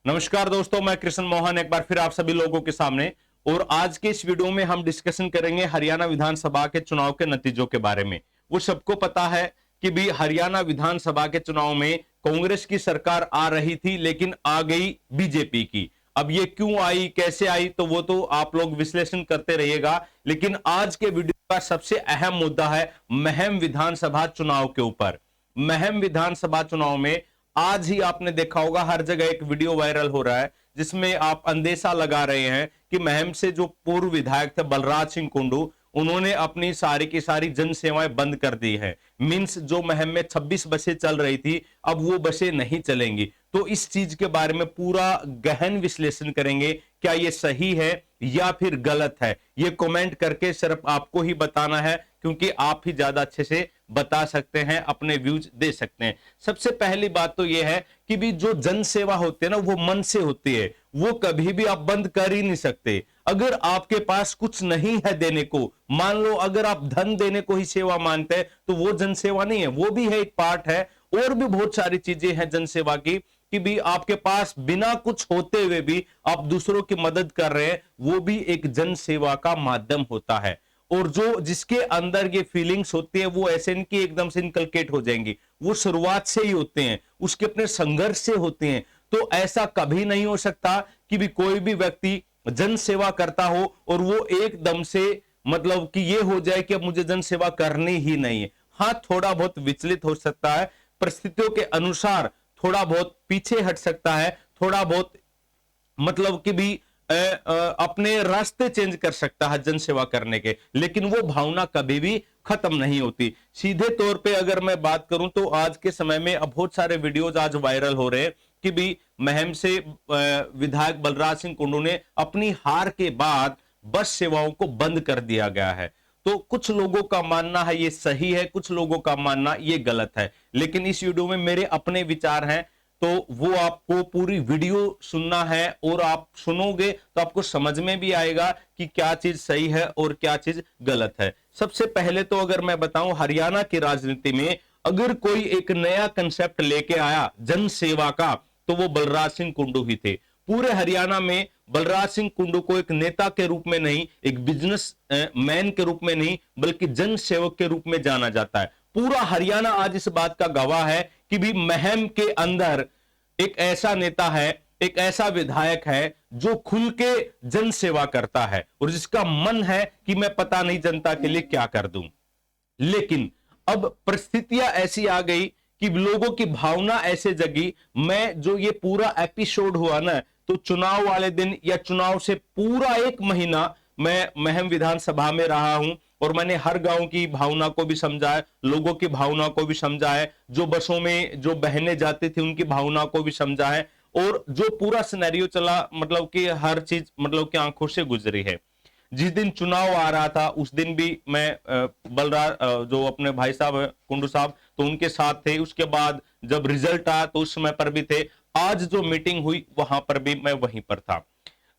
नमस्कार दोस्तों, मैं कृष्ण मोहन एक बार फिर आप सभी लोगों के सामने। और आज के इस वीडियो में हम डिस्कशन करेंगे हरियाणा विधानसभा के चुनाव के नतीजों के बारे में। वो सबको पता है कि भी हरियाणा विधानसभा के चुनाव में कांग्रेस की सरकार आ रही थी, लेकिन आ गई बीजेपी की। अब ये क्यों आई, कैसे आई, तो वो तो आप लोग विश्लेषण करते रहिएगा। लेकिन आज के वीडियो का सबसे अहम मुद्दा है महम विधानसभा चुनाव के ऊपर। महम विधानसभा चुनाव में आज ही आपने देखा होगा हर जगह एक वीडियो वायरल हो रहा है, जिसमें आप अंदेशा लगा रहे हैं कि महम से जो पूर्व विधायक थे बलराज सिंह कुंडू, उन्होंने अपनी सारी की सारी जन सेवाएं बंद कर दी है। मींस जो महम में 26 बसें चल रही थी, अब वो बसें नहीं चलेंगी। तो इस चीज के बारे में पूरा गहन विश्लेषण करेंगे, क्या ये सही है या फिर गलत है। ये कमेंट करके सिर्फ आपको ही बताना है, क्योंकि आप ही ज्यादा अच्छे से बता सकते हैं, अपने व्यूज दे सकते हैं। सबसे पहली बात तो यह है कि भी जो जन सेवा होती है ना, वो मन से होती है, वो कभी भी आप बंद कर ही नहीं सकते। अगर आपके पास कुछ नहीं है देने को, मान लो अगर आप धन देने को ही सेवा मानते हैं, तो वो जन सेवा नहीं है, वो भी है एक पार्ट है। और भी बहुत सारी चीजें हैं जन सेवा की, कि भी आपके पास बिना कुछ होते हुए भी आप दूसरों की मदद कर रहे हैं, वो भी एक जन सेवा का माध्यम होता है। और जो जिसके अंदर ये फीलिंग्स होती है, वो ऐसे इनकी एकदम से इनकलकेट हो जाएंगी, वो शुरुआत से ही होते हैं, उसके अपने संघर्ष से होते हैं। तो ऐसा कभी नहीं हो सकता कि भी कोई भी व्यक्ति जन सेवा करता हो और वो एकदम से मतलब कि ये हो जाए कि अब मुझे जन सेवा करनी ही नहीं है। हाँ, थोड़ा बहुत विचलित हो सकता है, परिस्थितियों के अनुसार थोड़ा बहुत पीछे हट सकता है, थोड़ा बहुत मतलब कि भी अपने रास्ते चेंज कर सकता है जन सेवा करने के, लेकिन वो भावना कभी भी खत्म नहीं होती। सीधे तौर पे अगर मैं बात करूं तो आज के समय में अब बहुत सारे वीडियोज आज वायरल हो रहे हैं कि भी महम से विधायक बलराज सिंह कुंडू ने अपनी हार के बाद बस सेवाओं को बंद कर दिया गया है। तो कुछ लोगों का मानना है ये सही है, कुछ लोगों का मानना ये गलत है। लेकिन इस वीडियो में मेरे अपने विचार हैं, तो वो आपको पूरी वीडियो सुनना है, और आप सुनोगे तो आपको समझ में भी आएगा कि क्या चीज सही है और क्या चीज गलत है। सबसे पहले तो अगर मैं बताऊं, हरियाणा की राजनीति में अगर कोई एक नया कंसेप्ट लेके आया जन सेवा का, तो वो बलराज सिंह कुंडू ही थे। पूरे हरियाणा में बलराज सिंह कुंडू को एक नेता के रूप में नहीं, एक बिजनेस मैन के रूप में नहीं, बल्कि जन सेवक के रूप में जाना जाता है। पूरा हरियाणा आज इस बात का गवाह है कि भी महम के अंदर एक ऐसा नेता है, एक ऐसा विधायक है जो खुल के जन सेवा करता है, और जिसका मन है कि मैं पता नहीं जनता के लिए क्या कर दूं। लेकिन अब परिस्थितियां ऐसी आ गई कि लोगों की भावना ऐसे जगी। मैं जो ये पूरा एपिसोड हुआ ना, तो चुनाव वाले दिन या चुनाव से पूरा एक महीना मैं महम विधानसभा में रहा हूं, और मैंने हर गांव की भावना को भी समझा है, लोगों की भावना को भी समझा है, जो बसों में जो बहनें जाती थी उनकी भावना को भी समझा है। और जो पूरा सिनेरियो चला, मतलब कि हर चीज मतलब कि आंखों से गुजरी है। जिस दिन चुनाव आ रहा था उस दिन भी मैं बलराज जो अपने भाई साहब कुंडू साहब, तो उनके साथ थे। उसके बाद जब रिजल्ट आया तो उस समय पर भी थे। आज जो मीटिंग हुई वहां पर भी मैं वहीं पर था।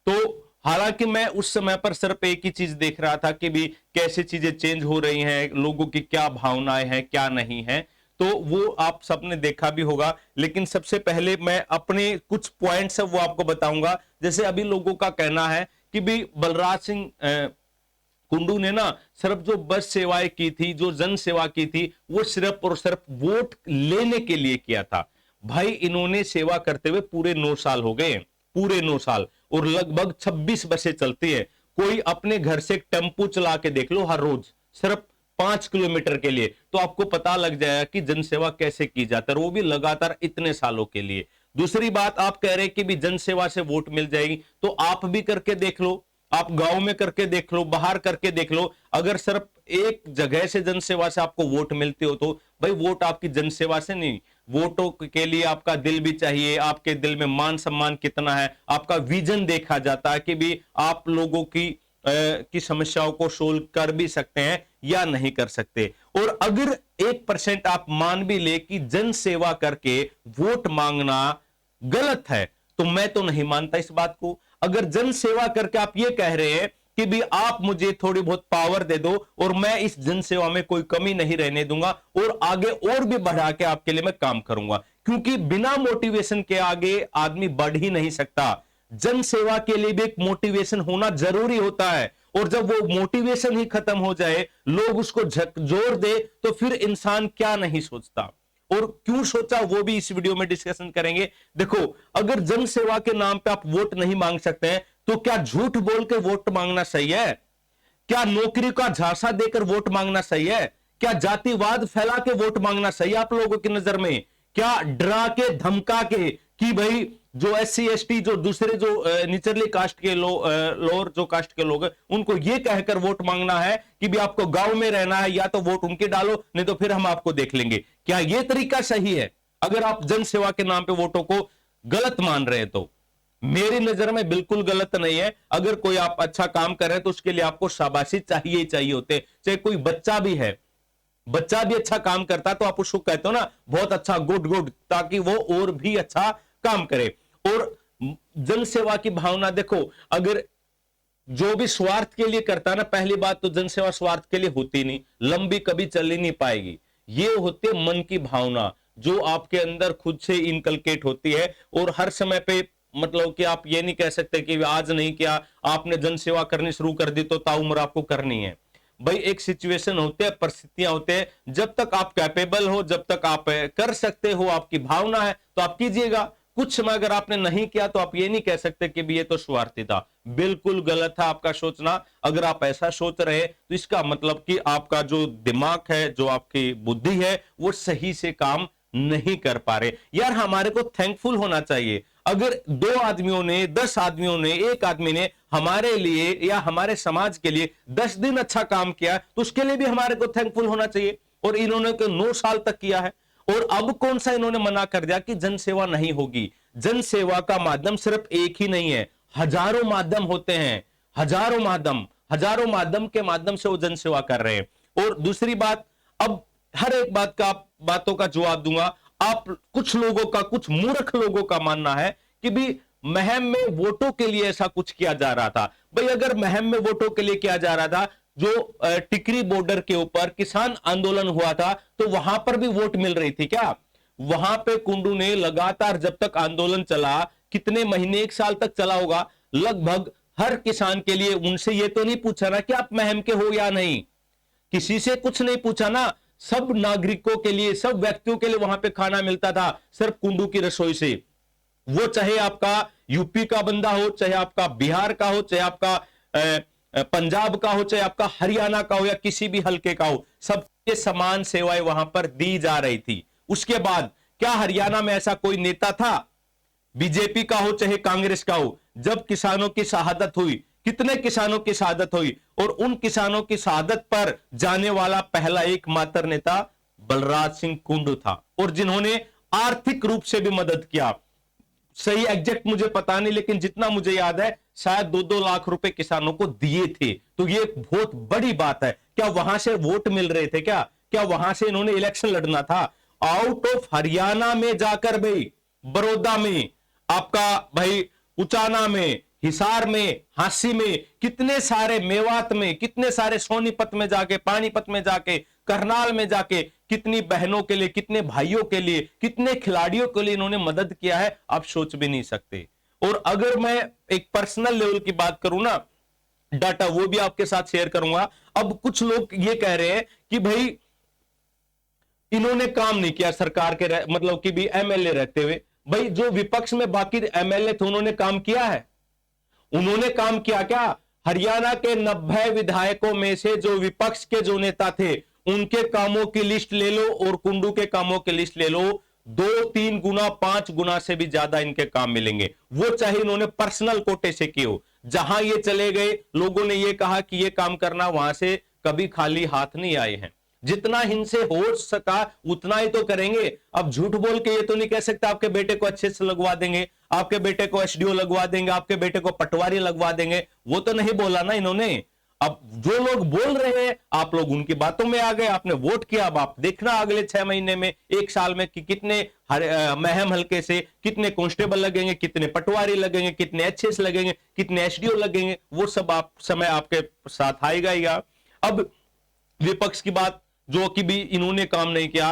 तो हालांकि मैं उस समय पर सिर्फ एक ही चीज देख रहा था कि भी कैसे चीजें चेंज हो रही हैं, लोगों की क्या भावनाएं हैं क्या नहीं है, तो वो आप सबने देखा भी होगा। लेकिन सबसे पहले मैं अपने कुछ पॉइंट्स है वो आपको बताऊंगा। जैसे अभी लोगों का कहना है कि भी बलराज सिंह कुंडू ने ना सिर्फ जो बस सेवाएं की थी, जो जन सेवा की थी, वो सिर्फ और सिर्फ वोट लेने के लिए किया था। भाई, इन्होंने सेवा करते हुए पूरे 9 साल हो गए, पूरे 9 साल, और लगभग 26 बसें चलती है। कोई अपने घर से एक टेम्पो चला के देख लो हर रोज, सिर्फ 5 किलोमीटर के लिए, तो आपको पता लग जाएगा कि जनसेवा कैसे की जाती है, वो भी लगातार इतने सालों के लिए। दूसरी बात, आप कह रहे हैं कि भी जनसेवा से वोट मिल जाएगी, तो आप भी करके देख लो, आप गांव में करके देख लो, बाहर करके देख लो। अगर सिर्फ एक जगह से जनसेवा से आपको वोट मिलते हो, तो भाई वोट आपकी जनसेवा से नहीं, वोटों के लिए आपका दिल भी चाहिए, आपके दिल में मान सम्मान कितना है, आपका विजन देखा जाता है कि भी आप लोगों की समस्याओं को सोल्व कर भी सकते हैं या नहीं कर सकते। और अगर 1% आप मान भी ले कि जन सेवा करके वोट मांगना गलत है, तो मैं तो नहीं मानता इस बात को। अगर जन सेवा करके आप ये कह रहे हैं कि भी आप मुझे थोड़ी बहुत पावर दे दो और मैं इस जन सेवा में कोई कमी नहीं रहने दूंगा और आगे और भी बढ़ा के आपके लिए मैं काम करूंगा, क्योंकि बिना मोटिवेशन के आगे आदमी बढ़ ही नहीं सकता। जन सेवा के लिए भी एक मोटिवेशन होना जरूरी होता है, और जब वो मोटिवेशन ही खत्म हो जाए, लोग उसको झकझोर दे, तो फिर इंसान क्या नहीं सोचता और क्यों सोचा वो भी इस वीडियो में डिस्कशन करेंगे। देखो, अगर जन सेवा के नाम पे आप वोट नहीं मांग सकते हैं तो क्या झूठ बोल के वोट मांगना सही है? क्या नौकरी का झांसा देकर वोट मांगना सही है? क्या जातिवाद फैला के वोट मांगना सही है आप लोगों की नजर में? क्या डरा के धमका के कि भाई जो SC ST जो दूसरे जो निचली कास्ट के लोअर जो कास्ट के लोग हैं, उनको ये कहकर वोट मांगना है कि भी आपको गांव में रहना है, या तो वोट उनके डालो, नहीं तो फिर हम आपको देख लेंगे? क्या ये तरीका सही है? अगर आप जन सेवा के नाम पे वोटों को गलत मान रहे हैं तो मेरी नजर में बिल्कुल गलत नहीं है। अगर कोई आप अच्छा काम कर रहे हैं तो उसके लिए आपको शाबाशी चाहिए ही चाहिए होते, चाहे कोई बच्चा भी है, बच्चा भी अच्छा काम करता तो आप उसको कहते हो ना बहुत अच्छा, गुड गुड, ताकि वो और भी अच्छा काम करे। और जन सेवा की भावना देखो, अगर जो भी स्वार्थ के लिए करता है ना, पहली बात तो जन सेवा स्वार्थ के लिए होती नहीं, लंबी कभी चल ही नहीं पाएगी। ये होते मन की भावना जो आपके अंदर खुद से इनकलकेट होती है, और हर समय पे मतलब कि आप ये नहीं कह सकते कि आज नहीं किया, आपने जन सेवा करनी शुरू कर दी तो ताउम्र आपको करनी है। भाई एक सिचुएशन होते हैं, परिस्थितियां होते हैं, जब तक आप कैपेबल हो, जब तक आप कर सकते हो, आपकी भावना है तो आप कीजिएगा। कुछ समय अगर आपने नहीं किया तो आप ये नहीं कह सकते कि भी ये तो स्वार्थी था। बिल्कुल गलत था आपका सोचना। अगर आप ऐसा सोच रहे तो इसका मतलब कि आपका जो दिमाग है, जो आपकी बुद्धि है, वो सही से काम नहीं कर पा रहे। यार हमारे को थैंकफुल होना चाहिए। अगर 2 आदमियों ने, 10 आदमियों ने, एक आदमी ने हमारे लिए या हमारे समाज के लिए 10 दिन अच्छा काम किया तो उसके लिए भी हमारे को थैंकफुल होना चाहिए। और इन्होंने तो 9 साल तक किया है, और अब कौन सा इन्होंने मना कर दिया कि जन सेवा नहीं होगी? जन सेवा का माध्यम सिर्फ एक ही नहीं है, हजारों माध्यम होते हैं, हजारों माध्यम के माध्यम से वो जन सेवा कर रहे हैं। और दूसरी बात, अब हर एक बातों का जवाब दूंगा। आप कुछ लोगों का, कुछ मूर्ख लोगों का मानना है कि भी महम में वोटों के लिए ऐसा कुछ किया जा रहा था। भाई अगर महम में वोटों के लिए किया जा रहा था, जो टिकरी बॉर्डर के ऊपर किसान आंदोलन हुआ था, तो वहां पर भी वोट मिल रही थी क्या? वहां पे कुंडू ने लगातार जब तक आंदोलन चला, कितने महीने, 1 साल तक चला होगा, लगभग हर किसान के लिए उनसे ये तो नहीं पूछा ना कि आप महम के हो या नहीं, किसी से कुछ नहीं पूछा ना। सब नागरिकों के लिए, सब व्यक्तियों के लिए वहां पे खाना मिलता था सिर्फ कुंडू की रसोई से। वो चाहे आपका यूपी का बंदा हो, चाहे आपका बिहार का हो, चाहे आपका पंजाब का हो, चाहे आपका हरियाणा का हो, या किसी भी हल्के का हो, सबके समान सेवाएं वहां पर दी जा रही थी। उसके बाद क्या हरियाणा में ऐसा कोई नेता था, बीजेपी का हो चाहे कांग्रेस का हो, जब किसानों की शहादत हुई, कितने किसानों की शहादत हुई, और उन किसानों की शहादत पर जाने वाला पहला एकमात्र नेता बलराज सिंह कुंडू था, और जिन्होंने आर्थिक रूप से भी मदद किया। सही एग्जैक्ट मुझे पता नहीं, लेकिन जितना मुझे याद है शायद 2-2 लाख रुपए किसानों को दिए थे। तो ये बहुत बड़ी बात है। क्या वहां से वोट मिल रहे थे? क्या वहां से इन्होंने इलेक्शन लड़ना था? आउट ऑफ हरियाणा में जाकर भाई, बड़ौदा में, आपका भाई उचाना में, हिसार में, हांसी में, कितने सारे मेवात में, कितने सारे सोनीपत में जाके, पानीपत में जाके, करनाल में जाके, कितनी बहनों के लिए, कितने भाइयों के लिए, कितने खिलाड़ियों के लिए इन्होंने मदद किया है, आप सोच भी नहीं सकते। और अगर मैं एक पर्सनल लेवल की बात करूं ना, डाटा वो भी आपके साथ शेयर करूंगा। अब कुछ लोग ये कह रहे हैं कि भाई इन्होंने काम नहीं किया सरकार के मतलब कि भी MLA रहते हुए। भाई जो विपक्ष में बाकी MLA थे उन्होंने काम किया है? उन्होंने काम किया क्या? हरियाणा के 90 विधायकों में से जो विपक्ष के जो नेता थे, उनके कामों की लिस्ट ले लो और कुंडू के कामों की लिस्ट ले लो, 2-3 गुना, 5 गुना से भी ज्यादा इनके काम मिलेंगे। वो चाहे इन्होंने पर्सनल कोटे से किए हो। जहां ये चले गए, लोगों ने ये कहा कि ये काम करना, वहां से कभी खाली हाथ नहीं आए हैं। जितना इनसे हो सका उतना ही तो करेंगे। अब झूठ बोल के ये तो नहीं कह सकते आपके बेटे को अच्छे से लगवा देंगे, आपके बेटे को SDO लगवा देंगे, आपके बेटे को पटवारी लगवा देंगे। वो तो नहीं बोला ना इन्होंने। अब जो लोग बोल रहे हैं आप लोग उनकी बातों में आ गए, आपने वोट किया, अब आप देखना अगले 6 महीने में, 1 साल में कि कितने महम हल्के से कितने कांस्टेबल लगेंगे, कितने पटवारी लगेंगे, कितने एचएस लगेंगे, कितने एसडीओ लगेंगे, वो सब आप समय आपके साथ आएगा ही। अब विपक्ष की बात, जो कि भी इन्होंने काम नहीं किया,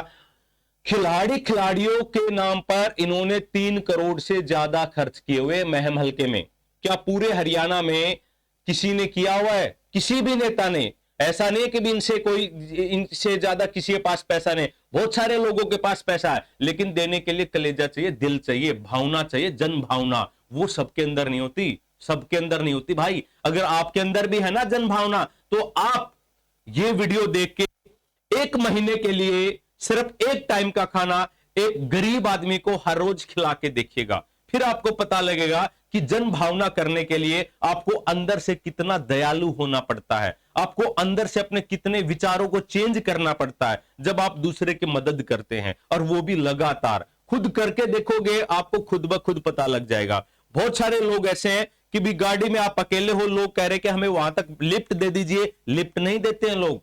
खिलाड़ियों के नाम पर इन्होंने 3 करोड़ से ज्यादा खर्च किए हुए महम हल्के में। क्या पूरे हरियाणा में किसी ने किया हुआ है? किसी भी नेता ने। ऐसा नहीं कि भी इनसे ज्यादा किसी के पास पैसा नहीं, बहुत सारे लोगों के पास पैसा है, लेकिन देने के लिए कलेजा चाहिए, दिल चाहिए, भावना चाहिए, जन भावना। वो सबके अंदर नहीं होती, सबके अंदर नहीं होती भाई। अगर आपके अंदर भी है ना जन भावना, तो आप ये वीडियो देख के 1 महीने के लिए सिर्फ एक टाइम का खाना एक गरीब आदमी को हर रोज खिला के देखिएगा, फिर आपको पता लगेगा कि जन भावना करने के लिए आपको अंदर से कितना दयालु होना पड़ता है, आपको अंदर से अपने कितने विचारों को चेंज करना पड़ता है जब आप दूसरे की मदद करते हैं, और वो भी लगातार। खुद करके देखोगे, आपको खुद ब खुद पता लग जाएगा। बहुत सारे लोग ऐसे हैं कि भी गाड़ी में आप अकेले हो, लोग कह रहे कि हमें वहां तक लिफ्ट दे दीजिए, लिफ्ट नहीं देते हैं लोग,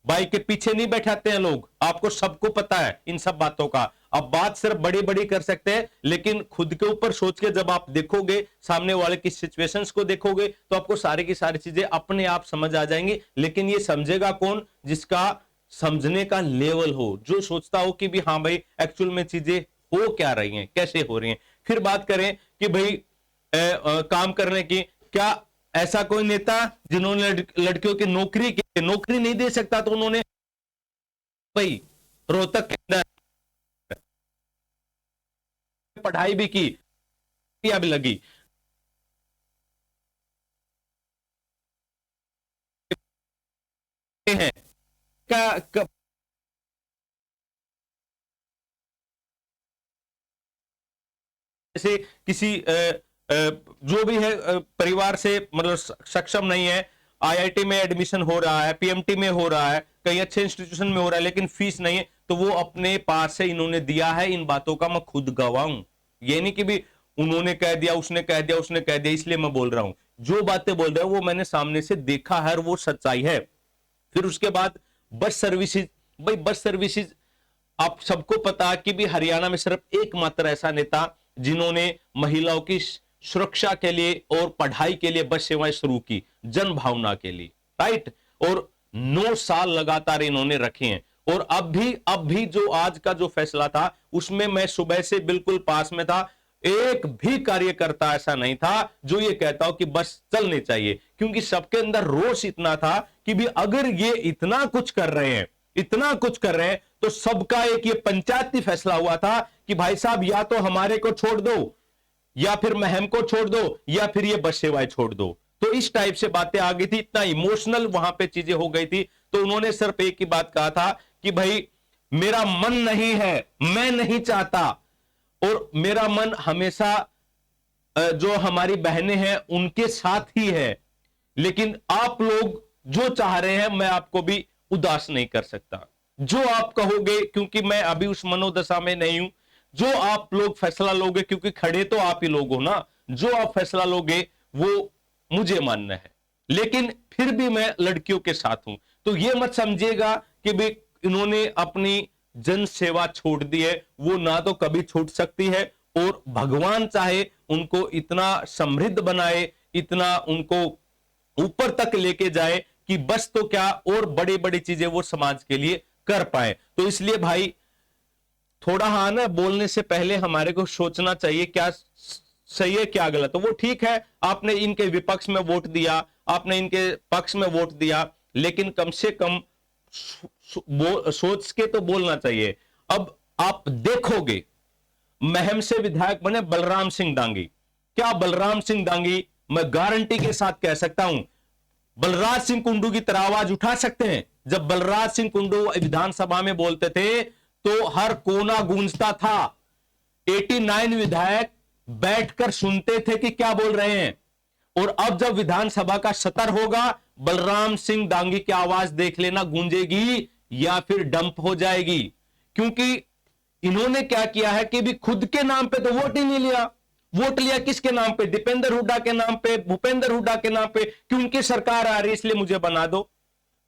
बाइक के पीछे नहीं बैठाते हैं लोग। आपको सबको पता है इन सब बातों का। अब बात सिर्फ बड़ी बड़ी कर सकते हैं, लेकिन खुद के ऊपर सोच के जब आप देखोगे, सामने वाले की सिचुएशंस को देखोगे, तो आपको सारी की सारी चीजें अपने आप समझ आ जाएंगी। लेकिन ये समझेगा कौन? जिसका समझने का लेवल हो, जो सोचता हो कि भी हाँ भाई एक्चुअल में चीजें हो क्या रही हैं, कैसे हो रही हैं। फिर बात करें कि भाई काम करने की, क्या ऐसा कोई नेता जिन्होंने लड़कियों की नौकरी नहीं दे सकता, तो उन्होंने भाई रोहतक के अंदर पढ़ाई भी की, भी लगी, है क्या जैसे किसी जो भी है परिवार से मतलब सक्षम नहीं है, आईआईटी में एडमिशन हो रहा है, पीएमटी में हो रहा है, कई अच्छे इंस्टीट्यूशन में हो रहा है, लेकिन फीस नहीं है, तो वो अपने पास से इन्होंने दिया है। इन बातों का मैं खुद गवाह हूं, ये नहीं कि भी उन्होंने कह दिया, उसने कह दिया, उसने कह दिया इसलिए मैं बोल रहा हूं। जो बातें बोल रहे हैं वो मैंने सामने से देखा है और वो सच्चाई है। फिर उसके बाद बस सर्विसेज, भाई बस सर्विसेज आप सबको पता कि भी हरियाणा में सिर्फ एकमात्र ऐसा नेता जिन्होंने महिलाओं की सुरक्षा के लिए और पढ़ाई के लिए बस सेवाएं शुरू की, जन भावना के लिए, राइट। और 9 साल लगातार इन्होंने रखे हैं। और अब भी जो आज का जो फैसला था, उसमें मैं सुबह से बिल्कुल पास में था, एक भी कार्यकर्ता ऐसा नहीं था जो ये कहता हो कि बस चलने चाहिए, क्योंकि सबके अंदर रोष इतना था कि भी अगर ये इतना कुछ कर रहे हैं, इतना कुछ कर रहे हैं, तो सबका एक ये पंचायती फैसला हुआ था कि भाई साहब या तो हमारे को छोड़ दो, या फिर महम को छोड़ दो, या फिर ये बस सेवाएं छोड़ दो। तो इस टाइप से बातें आ गई थी, इतना इमोशनल वहां पे चीजें हो गई थी। तो उन्होंने सिर्फ एक ही बात कहा था कि भाई मेरा मन नहीं है, मैं नहीं चाहता, और मेरा मन हमेशा जो हमारी बहनें हैं उनके साथ ही है, लेकिन आप लोग जो चाह रहे हैं मैं आपको भी उदास नहीं कर सकता। जो आप कहोगे, क्योंकि मैं अभी उस मनोदशा में नहीं हूं, जो आप लोग फैसला लोगे, क्योंकि खड़े तो आप ही लोग हो ना, जो आप फैसला लोगे वो मुझे मानना है, लेकिन फिर भी मैं लड़कियों के साथ हूं। तो ये मत समझिएगा कि भी इन्होंने अपनी जन सेवा छोड़ दी है, वो ना तो कभी छूट सकती है, और भगवान चाहे उनको इतना समृद्ध बनाए, इतना उनको ऊपर तक लेके जाए कि बस तो क्या और बड़ी बड़ी चीजें वो समाज के लिए कर पाए। तो इसलिए भाई थोड़ा हाँ ना, बोलने से पहले हमारे को सोचना चाहिए क्या सही है क्या गलत है। वो ठीक है, आपने इनके विपक्ष में वोट दिया, आपने इनके पक्ष में वोट दिया, लेकिन कम से कम सोच के तो बोलना चाहिए। अब आप देखोगे, महम से विधायक बने बलराम सिंह डांगी। क्या बलराम सिंह डांगी, मैं गारंटी के साथ कह सकता हूं, बलराज सिंह कुंडू की तरह आवाज उठा सकते हैं। जब बलराज सिंह कुंडू विधानसभा में बोलते थे तो हर कोना गूंजता था, 89 विधायक बैठकर सुनते थे कि क्या बोल रहे हैं। और अब जब विधानसभा का सत्र होगा, बलराम सिंह डांगी की आवाज देख लेना, गूंजेगी या फिर डंप हो जाएगी। क्योंकि इन्होंने क्या किया है कि भी खुद के नाम पे तो वोट ही नहीं लिया, वोट लिया किसके नाम पे? दीपेंद्र हुड्डा के नाम पे, भूपेंद्र हुड्डा के नाम पे कि उनकी सरकार आ रही इसलिए मुझे बना दो।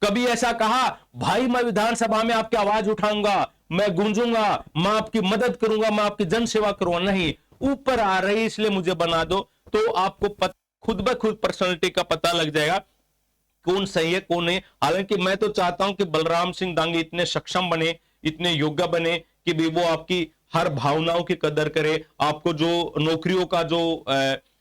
कभी ऐसा कहा भाई मैं विधानसभा में आपकी आवाज उठाऊंगा, मैं गूंजूंगा, मैं आपकी मदद करूंगा, मैं आपकी जन सेवा करूंगा? नहीं, ऊपर आ रही इसलिए मुझे बना दो। तो आपको खुद ब खुद पर्सनालिटी का पता लग जाएगा कौन सही है कौन नहीं। हालांकि मैं तो चाहता हूं कि बलराम सिंह दांगी इतने सक्षम बने, इतने योग्य बने कि भी वो आपकी हर भावनाओं की कदर करे। आपको जो नौकरियों का जो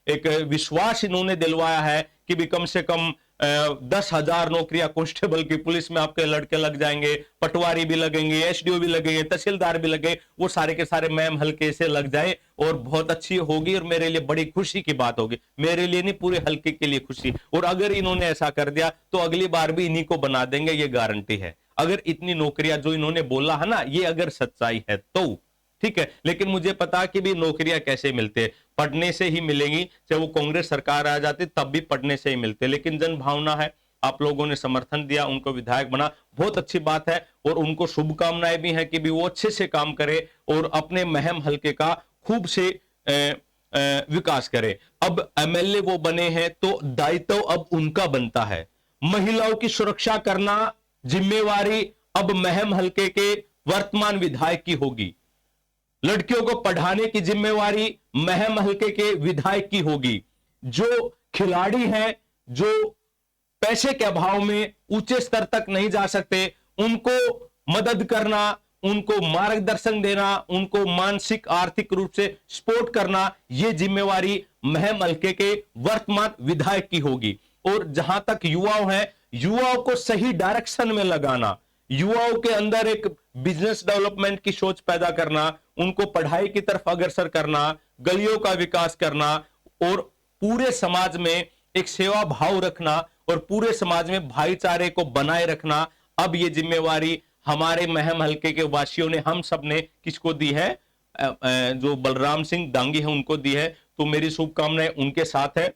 एक विश्वास इन्होंने दिलवाया है कि भी कम से कम 10,000 नौकरियां कांस्टेबल की, पुलिस में आपके लड़के लग जाएंगे, पटवारी भी लगेंगे, एसडीओ भी लगेंगे, तहसीलदार भी लगे, वो सारे के सारे मैम हल्के से लग जाए और बहुत अच्छी होगी और मेरे लिए बड़ी खुशी की बात होगी। मेरे लिए नहीं, पूरे हल्के के लिए खुशी। और अगर इन्होंने ऐसा कर दिया तो अगली बार भी इन्हीं को बना देंगे, ये गारंटी है। अगर इतनी नौकरियां जो इन्होंने बोला है ना, ये अगर सच्चाई है तो ठीक है। लेकिन मुझे पता कि भी नौकरियां कैसे मिलते हैं, पढ़ने से ही मिलेंगी। चाहे वो कांग्रेस सरकार आ जाती तब भी पढ़ने से ही मिलते। लेकिन जन भावना है, आप लोगों ने समर्थन दिया, उनको विधायक बना, बहुत अच्छी बात है। और उनको शुभकामनाएं भी हैं कि भी वो अच्छे से काम करे और अपने महम हल्के का खूब से विकास करे। अब एमएलए वो बने हैं तो दायित्व अब उनका बनता है। महिलाओं की सुरक्षा करना जिम्मेवारी अब महम हल्के के वर्तमान विधायक की होगी। लड़कियों को पढ़ाने की जिम्मेवारी महम हल्के के विधायक की होगी। जो खिलाड़ी हैं, जो पैसे के अभाव में ऊंचे स्तर तक नहीं जा सकते, उनको मदद करना, उनको मार्गदर्शन देना, उनको मानसिक आर्थिक रूप से सपोर्ट करना, यह जिम्मेवारी महम हल्के के वर्तमान विधायक की होगी। और जहां तक युवाओं हैं, युवाओं को सही डायरेक्शन में लगाना, युवाओं के अंदर एक बिजनेस डेवलपमेंट की सोच पैदा करना, उनको पढ़ाई की तरफ अग्रसर करना, गलियों का विकास करना और पूरे समाज में एक सेवा भाव रखना और पूरे समाज में भाईचारे को बनाए रखना। अब ये जिम्मेवारी हमारे महम हल्के के वासियों ने, हम सब ने किसको दी है? जो बलराम सिंह दांगी है उनको दी है। तो मेरी शुभकामनाएं उनके साथ है।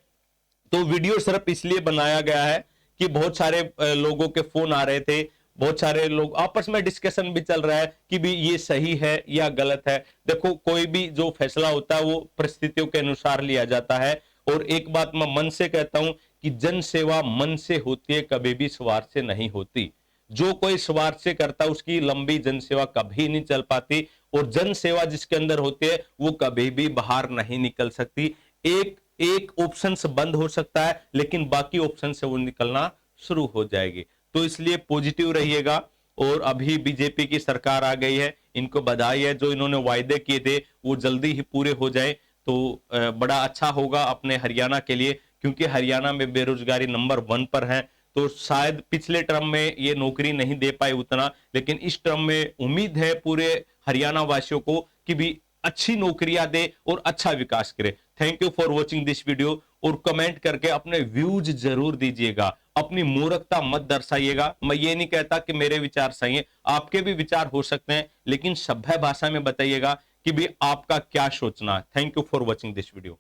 तो वीडियो सिर्फ इसलिए बनाया गया है कि बहुत सारे लोगों के फोन आ रहे थे, बहुत सारे लोग आपस में डिस्कशन भी चल रहा है कि भी ये सही है या गलत है। देखो, कोई भी जो फैसला होता है वो परिस्थितियों के अनुसार लिया जाता है। और एक बात मैं मन से कहता हूं कि जन सेवा मन से होती है, कभी भी स्वार्थ से नहीं होती। जो कोई स्वार्थ से करता है उसकी लंबी जन सेवा कभी नहीं चल पाती। और जन सेवा जिसके अंदर होती है वो कभी भी बाहर नहीं निकल सकती। एक ऑप्शन से बंद हो सकता है लेकिन बाकी ऑप्शन से वो निकलना शुरू हो जाएगी। तो इसलिए पॉजिटिव रहिएगा। और अभी बीजेपी की सरकार आ गई है, इनको बधाई है। जो इन्होंने वायदे किए थे वो जल्दी ही पूरे हो जाए तो बड़ा अच्छा होगा अपने हरियाणा के लिए, क्योंकि हरियाणा में बेरोजगारी नंबर 1 पर है। तो शायद पिछले टर्म में ये नौकरी नहीं दे पाए उतना, लेकिन इस टर्म में उम्मीद है पूरे हरियाणा वासियों को कि भी अच्छी नौकरियां दे और अच्छा विकास करे। Thank you for watching this video. और कमेंट करके अपने व्यूज जरूर दीजिएगा, अपनी मूर्खता मत दर्शाइएगा। मैं ये नहीं कहता कि मेरे विचार सही है, आपके भी विचार हो सकते हैं, लेकिन सभ्य भाषा में बताइएगा कि भी आपका क्या सोचना है। Thank you for watching this video.